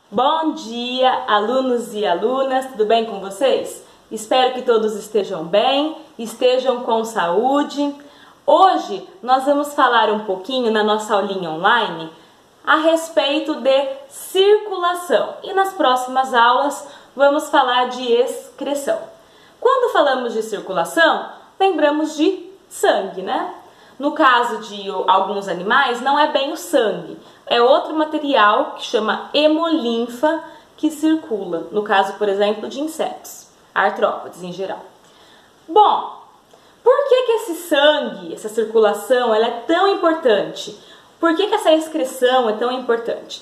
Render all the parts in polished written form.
Bom dia, alunos e alunas, tudo bem com vocês? Espero que todos estejam bem, estejam com saúde. Hoje nós vamos falar um pouquinho na nossa aulinha online a respeito de circulação e nas próximas aulas vamos falar de excreção. Quando falamos de circulação, lembramos de sangue, né? No caso de alguns animais, não é bem o sangue, é outro material que chama hemolinfa que circula, no caso, por exemplo, de insetos, artrópodes em geral. Bom, por que esse sangue, essa circulação, ela é tão importante? Por que essa excreção é tão importante?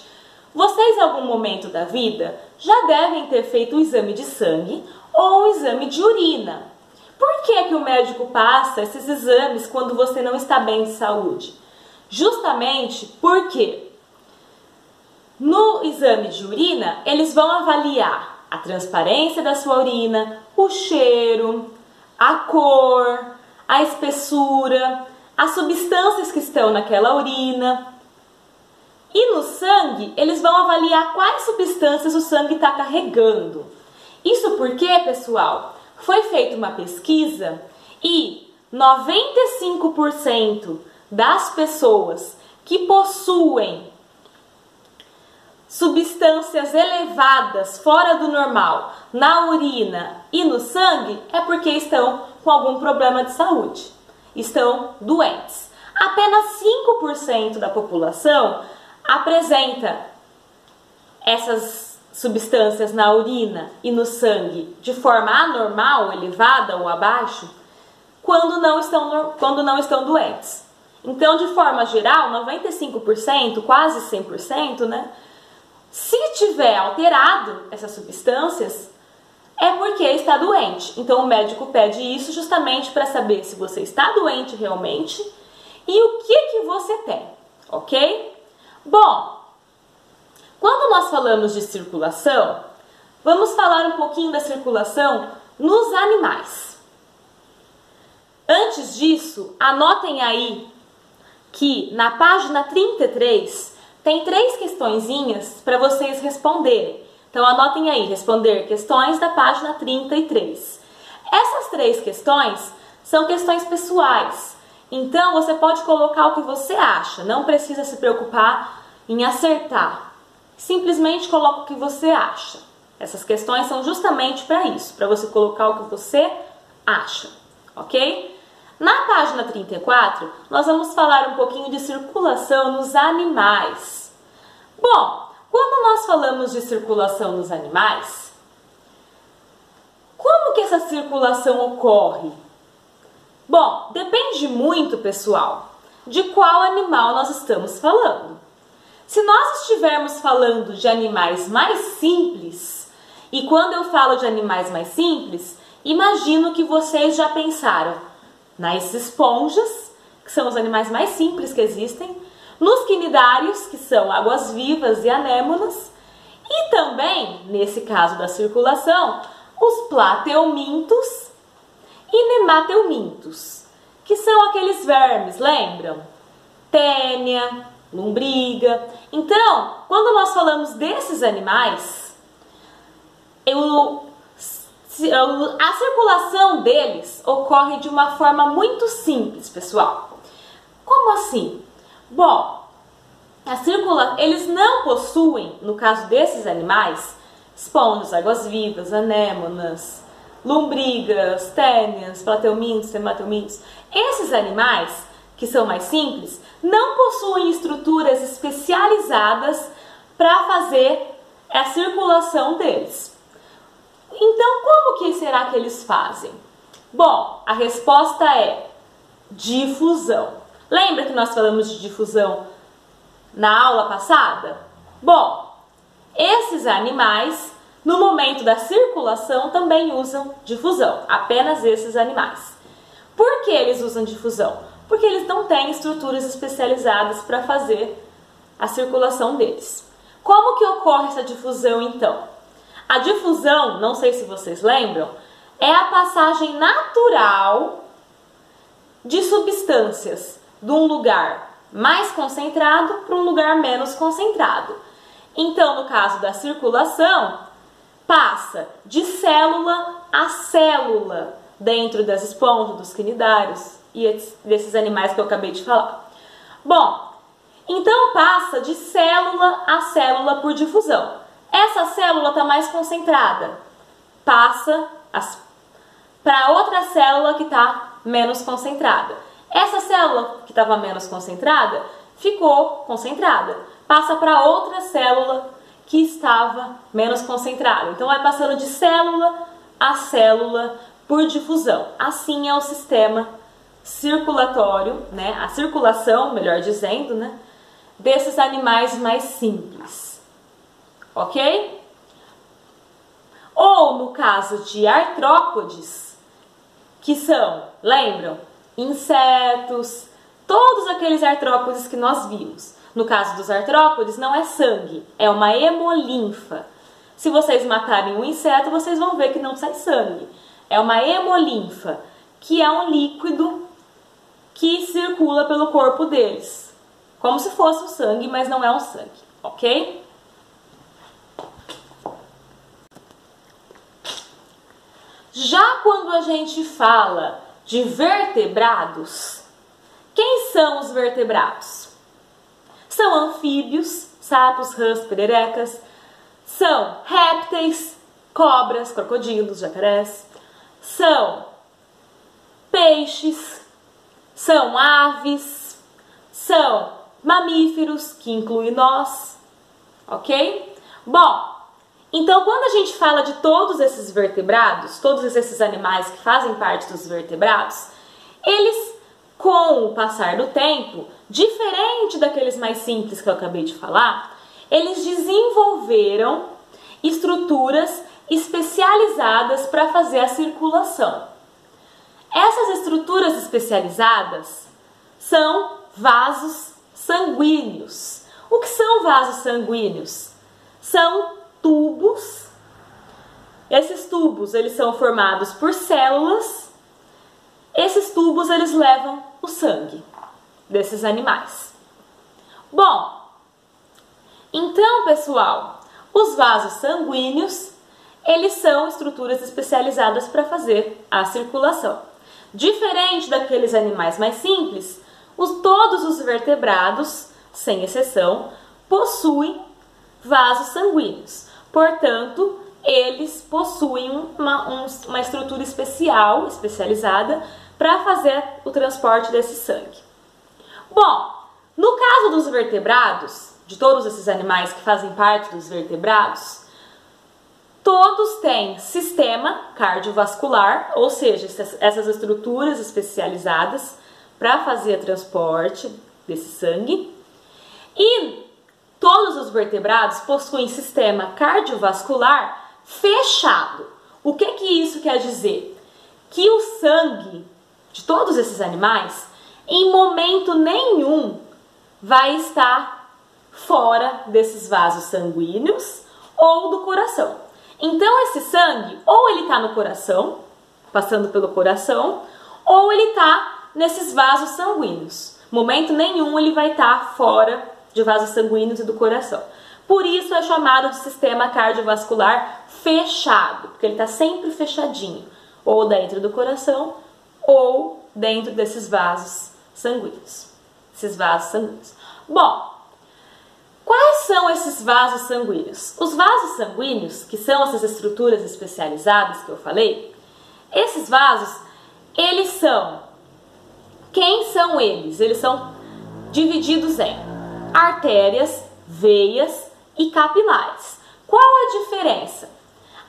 Vocês, em algum momento da vida, já devem ter feito um exame de sangue ou um exame de urina. Por que o médico passa esses exames quando você não está bem de saúde? Justamente porque no exame de urina, eles vão avaliar a transparência da sua urina, o cheiro, a cor, a espessura, as substâncias que estão naquela urina. E no sangue, eles vão avaliar quais substâncias o sangue está carregando. Isso porque, pessoal, foi feita uma pesquisa e 95% das pessoas que possuem substâncias elevadas fora do normal na urina e no sangue é porque estão com algum problema de saúde, estão doentes. Apenas 5% da população apresenta essas substâncias na urina e no sangue de forma anormal, elevada ou abaixo, quando não estão doentes. Então, de forma geral, 95%, quase 100%, né? Se tiver alterado essas substâncias, é porque está doente. Então, o médico pede isso justamente para saber se você está doente realmente e o que você tem, ok? Bom, quando nós falamos de circulação, vamos falar um pouquinho da circulação nos animais. Antes disso, anotem aí que na página 33 tem 3 questõezinhas para vocês responderem. Então anotem aí, responder questões da página 33. Essas 3 questões são questões pessoais. Então você pode colocar o que você acha, não precisa se preocupar em acertar. Simplesmente coloca o que você acha. Essas questões são justamente para isso, para você colocar o que você acha, ok? Na página 34, nós vamos falar um pouquinho de circulação nos animais. Bom, quando nós falamos de circulação nos animais, como que essa circulação ocorre? Bom, depende muito, pessoal, de qual animal nós estamos falando. Se nós estivermos falando de animais mais simples, e quando eu falo de animais mais simples, imagino que vocês já pensaram nas esponjas, que são os animais mais simples que existem, nos quinidários, que são águas-vivas e anêmonas, e também, nesse caso da circulação, os plateumintos e nemateumintos, que são aqueles vermes, lembram? Tênia, lombriga. Então, quando nós falamos desses animais, a circulação deles ocorre de uma forma muito simples, pessoal. Como assim? Bom, eles não possuem, no caso desses animais, esponjas, águas-vivas, anêmonas, lombrigas, tênias, plateumintos, nemateumintos. Esses animais, que são mais simples, não possuem estruturas especializadas para fazer a circulação deles. Então, como que será que eles fazem? Bom, a resposta é difusão. Lembra que nós falamos de difusão na aula passada? Bom, esses animais, no momento da circulação, também usam difusão. Apenas esses animais. Por que eles usam difusão? Porque eles não têm estruturas especializadas para fazer a circulação deles. Como que ocorre essa difusão, então? A difusão, não sei se vocês lembram, é a passagem natural de substâncias de um lugar mais concentrado para um lugar menos concentrado. Então, no caso da circulação, passa de célula a célula dentro das esponjas, dos quinidários e desses animais que eu acabei de falar. Bom, então passa de célula a célula por difusão. Essa célula está mais concentrada, passa para outra célula que está menos concentrada. Essa célula que estava menos concentrada ficou concentrada, passa para outra célula que estava menos concentrada. Então vai passando de célula a célula por difusão. Assim é o sistema circulatório, né? A circulação, melhor dizendo, né? Desses animais mais simples. Ok? Ou no caso de artrópodes, que são, lembram? Insetos, todos aqueles artrópodes que nós vimos. No caso dos artrópodes, não é sangue, é uma hemolinfa. Se vocês matarem um inseto, vocês vão ver que não sai sangue. É uma hemolinfa, que é um líquido que circula pelo corpo deles. Como se fosse o sangue, mas não é um sangue, ok? Já quando a gente fala de vertebrados, quem são os vertebrados? São anfíbios, sapos, rãs, pererecas, são répteis, cobras, crocodilos, jacarés, são peixes, são aves, são mamíferos, que inclui nós, ok? Bom, então quando a gente fala de todos esses vertebrados, todos esses animais que fazem parte dos vertebrados, eles, com o passar do tempo, diferente daqueles mais simples que eu acabei de falar, eles desenvolveram estruturas especializadas para fazer a circulação. Essas estruturas especializadas são vasos sanguíneos. O que são vasos sanguíneos? São tubos. Esses tubos, eles são formados por células. Esses tubos, eles levam o sangue desses animais. Bom, então, pessoal, os vasos sanguíneos, eles são estruturas especializadas para fazer a circulação. Diferente daqueles animais mais simples, todos os vertebrados, sem exceção, possuem vasos sanguíneos. Portanto, eles possuem uma estrutura especializada para fazer o transporte desse sangue. Bom, no caso dos vertebrados, de todos esses animais que fazem parte dos vertebrados, todos têm sistema cardiovascular, ou seja, essas estruturas especializadas para fazer o transporte desse sangue. E todos os vertebrados possuem sistema cardiovascular fechado. O que isso quer dizer? Que o sangue de todos esses animais, em momento nenhum, vai estar fora desses vasos sanguíneos ou do coração. Então esse sangue, ou ele está no coração, passando pelo coração, ou ele está nesses vasos sanguíneos. Momento nenhum ele vai estar fora de vasos sanguíneos e do coração. Por isso é chamado de sistema cardiovascular fechado, porque ele está sempre fechadinho, ou dentro do coração, ou dentro desses vasos sanguíneos. Esses vasos sanguíneos. Bom, quais são esses vasos sanguíneos? Os vasos sanguíneos, que são essas estruturas especializadas que eu falei, esses vasos, eles são... Quem são eles? Eles são divididos em artérias, veias e capilares. Qual a diferença?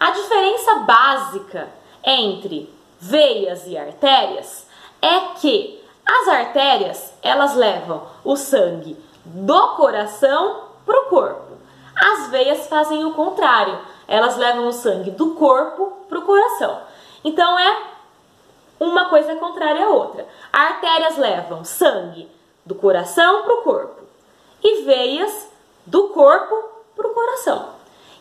A diferença básica entre veias e artérias é que as artérias, elas levam o sangue do coração para o corpo. As veias fazem o contrário, elas levam o sangue do corpo para o coração. Então é uma coisa contrária à outra. Artérias levam sangue do coração para o corpo e veias do corpo para o coração.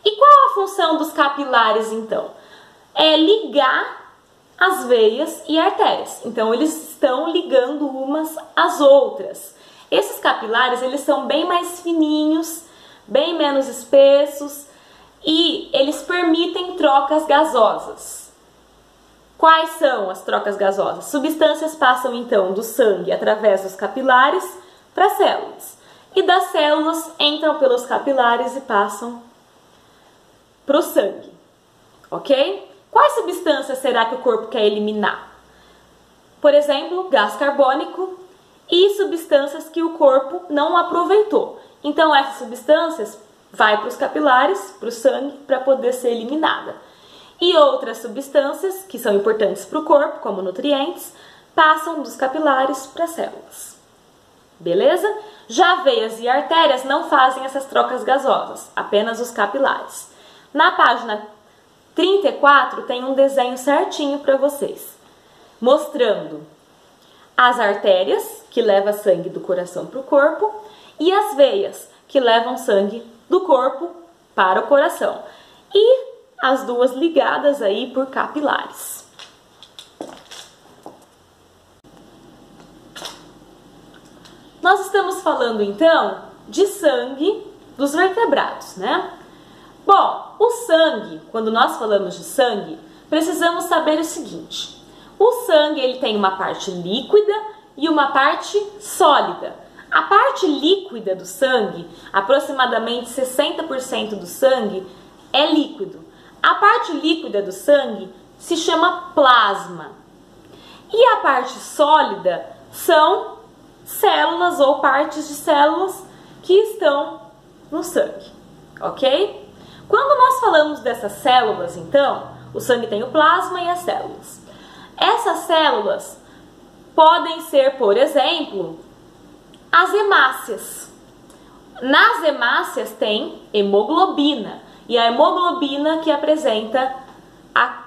E qual a função dos capilares então? É ligar as veias e artérias. Então eles estão ligando umas às outras. Esses capilares, eles são bem mais fininhos, bem menos espessos e eles permitem trocas gasosas. Quais são as trocas gasosas? Substâncias passam então do sangue através dos capilares para as células e das células entram pelos capilares e passam para o sangue, ok? Quais substâncias será que o corpo quer eliminar? Por exemplo, gás carbônico e substâncias que o corpo não aproveitou. Então essas substâncias vai para os capilares, para o sangue, para poder ser eliminada. E outras substâncias que são importantes para o corpo, como nutrientes, passam dos capilares para as células. Beleza? Já veias e artérias não fazem essas trocas gasosas, apenas os capilares. Na página 34 tem um desenho certinho para vocês, mostrando as artérias, que levam sangue do coração para o corpo, e as veias, que levam sangue do corpo para o coração. E as duas ligadas aí por capilares. Nós estamos falando então de sangue dos vertebrados, né? Bom, o sangue, quando nós falamos de sangue, precisamos saber o seguinte: o sangue ele tem uma parte líquida e uma parte sólida. A parte líquida do sangue, aproximadamente 60% do sangue, é líquido. A parte líquida do sangue se chama plasma. E a parte sólida são células ou partes de células que estão no sangue, ok? Quando nós falamos dessas células, então, o sangue tem o plasma e as células. Essas células podem ser, por exemplo, as hemácias. Nas hemácias tem hemoglobina, e a hemoglobina que apresenta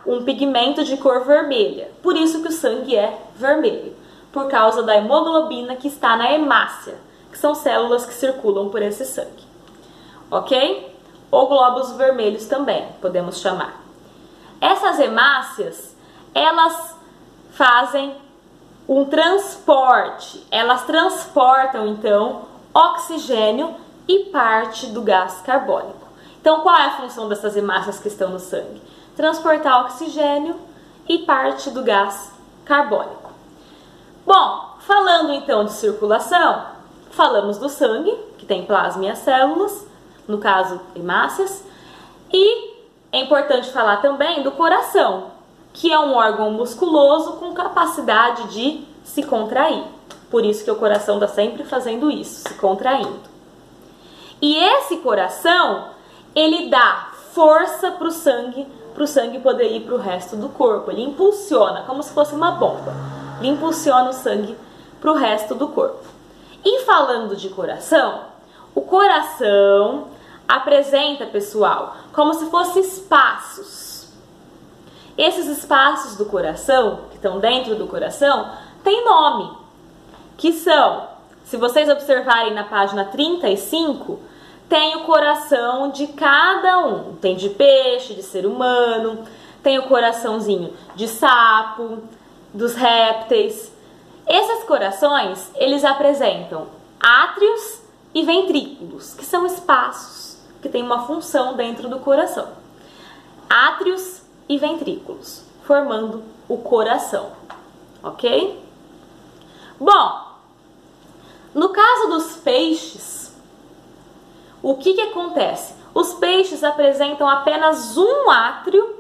um pigmento de cor vermelha. Por isso que o sangue é vermelho, por causa da hemoglobina que está na hemácia, que são células que circulam por esse sangue. Ok? Ou glóbulos vermelhos também, podemos chamar. Essas hemácias, elas fazem um transporte, elas transportam então oxigênio e parte do gás carbônico. Então qual é a função dessas hemácias que estão no sangue? Transportar oxigênio e parte do gás carbônico. Bom, falando então de circulação, falamos do sangue, que tem plasma e as células, no caso hemácias, e é importante falar também do coração, que é um órgão musculoso com capacidade de se contrair. Por isso que o coração está sempre fazendo isso, se contraindo. E esse coração, ele dá força para o sangue poder ir para o resto do corpo. Ele impulsiona, como se fosse uma bomba. Ele impulsiona o sangue para o resto do corpo. E falando de coração, o coração apresenta, pessoal, como se fossem espaços. Esses espaços do coração, que estão dentro do coração, têm nome, que são, se vocês observarem na página 35, tem o coração de cada um. Tem de peixe, de ser humano, tem o coraçãozinho de sapo, dos répteis. Esses corações, eles apresentam átrios e ventrículos, que são espaços que têm uma função dentro do coração. Átrios e ventrículos, formando o coração, ok? Bom, no caso dos peixes, o que acontece? Os peixes apresentam apenas um átrio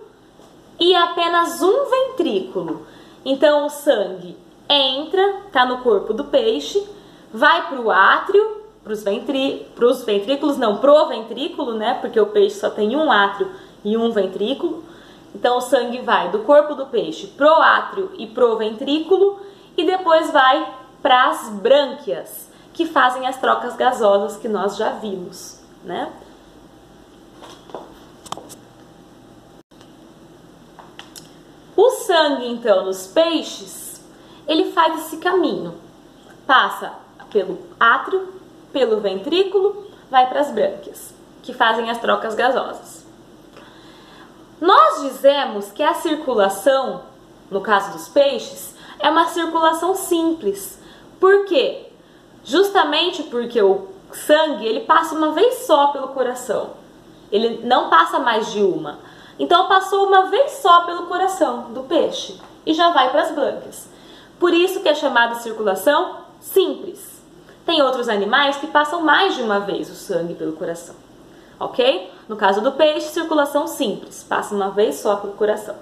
e apenas um ventrículo. Então o sangue entra, está no corpo do peixe, vai para o átrio, pro ventrículo, né? Porque o peixe só tem um átrio e um ventrículo. Então o sangue vai do corpo do peixe pro átrio e pro ventrículo e depois vai para as brânquias, que fazem as trocas gasosas que nós já vimos, né? O sangue, então, nos peixes, ele faz esse caminho. Passa pelo átrio, pelo ventrículo, vai para as brânquias, que fazem as trocas gasosas. Nós dizemos que a circulação, no caso dos peixes, é uma circulação simples. Por quê? Justamente porque o sangue, ele passa uma vez só pelo coração. Ele não passa mais de uma. Então passou uma vez só pelo coração do peixe e já vai para as brânquias. Por isso que é chamada circulação simples. Tem outros animais que passam mais de uma vez o sangue pelo coração, ok? No caso do peixe, circulação simples, passa uma vez só pelo coração.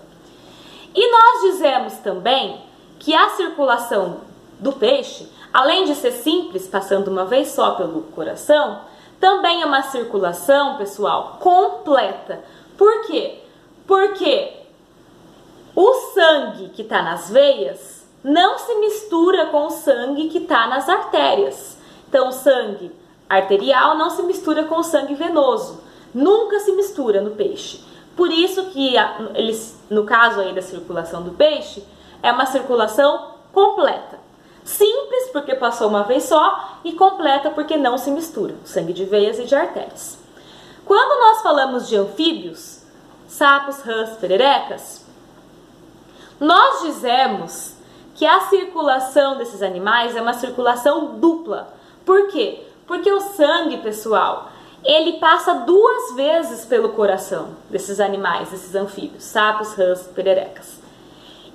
E nós dizemos também que a circulação do peixe, além de ser simples, passando uma vez só pelo coração, também é uma circulação, pessoal, completa. Por quê? Porque o sangue que está nas veias não se mistura com o sangue que está nas artérias. Então, o sangue arterial não se mistura com o sangue venoso. Nunca se mistura no peixe. Por isso que, no caso aí da circulação do peixe, é uma circulação completa. Simples, porque passou uma vez só, e completa, porque não se mistura o sangue de veias e de artérias. Quando nós falamos de anfíbios, sapos, rãs, pererecas, nós dizemos que a circulação desses animais é uma circulação dupla. Por quê? Porque o sangue, pessoal, ele passa 2 vezes pelo coração desses animais, desses anfíbios, sapos, rãs, pererecas.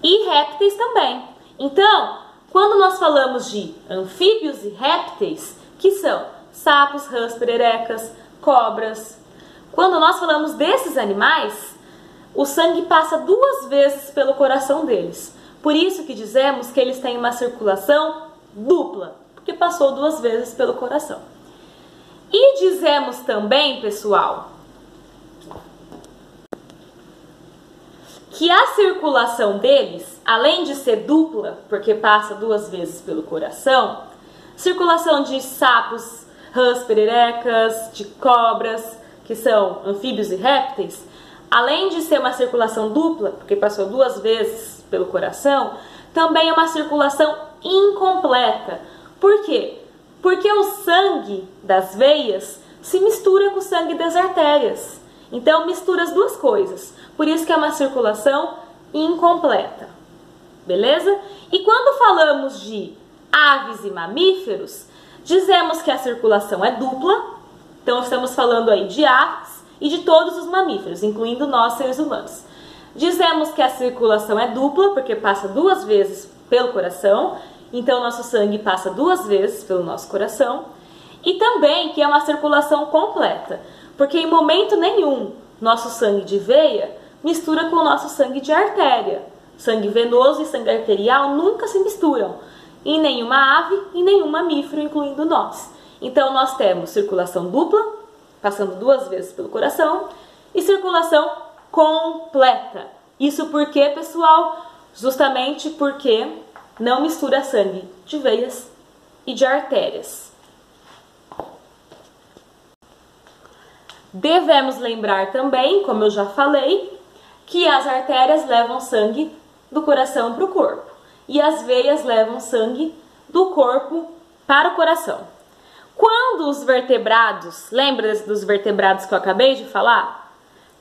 E répteis também. Então, quando nós falamos de anfíbios e répteis, que são sapos, rãs, pererecas, cobras, quando nós falamos desses animais, o sangue passa 2 vezes pelo coração deles. Por isso que dizemos que eles têm uma circulação dupla, porque passou 2 vezes pelo coração. E dizemos também, pessoal, que a circulação deles, além de ser dupla, porque passa 2 vezes pelo coração, circulação de sapos, rãs, pererecas, de cobras, que são anfíbios e répteis, além de ser uma circulação dupla, porque passou 2 vezes pelo coração, também é uma circulação incompleta. Por quê? Porque o sangue das veias se mistura com o sangue das artérias. Então mistura as 2 coisas. Por isso que é uma circulação incompleta. Beleza? E quando falamos de aves e mamíferos, dizemos que a circulação é dupla. Então estamos falando aí de aves e de todos os mamíferos, incluindo nós, seres humanos. Dizemos que a circulação é dupla, porque passa 2 vezes pelo coração. Então nosso sangue passa 2 vezes pelo nosso coração. E também que é uma circulação completa, porque em momento nenhum nosso sangue de veia mistura com o nosso sangue de artéria. Sangue venoso e sangue arterial nunca se misturam em nenhuma ave e nenhum mamífero, incluindo nós. Então nós temos circulação dupla, passando 2 vezes pelo coração, e circulação completa. Isso porque, pessoal, justamente porque não mistura sangue de veias e de artérias. Devemos lembrar também, como eu já falei, que as artérias levam sangue do coração para o corpo e as veias levam sangue do corpo para o coração. Quando os vertebrados, lembra dos vertebrados que eu acabei de falar?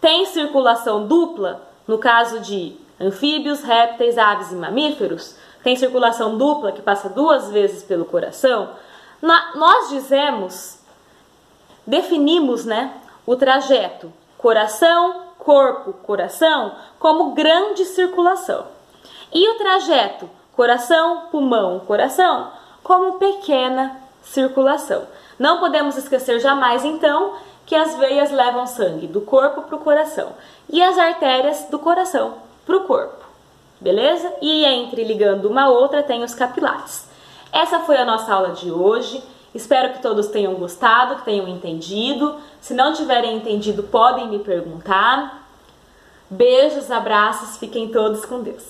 Tem circulação dupla, no caso de anfíbios, répteis, aves e mamíferos, tem circulação dupla que passa 2 vezes pelo coração, nós definimos, o trajeto coração, corpo, coração como grande circulação. E o trajeto coração, pulmão, coração como pequena circulação. Não podemos esquecer jamais, então, que as veias levam sangue do corpo para o coração e as artérias do coração para o corpo. Beleza? E entre ligando uma a outra tem os capilares. Essa foi a nossa aula de hoje. Espero que todos tenham gostado, que tenham entendido. Se não tiverem entendido, podem me perguntar. Beijos, abraços, fiquem todos com Deus.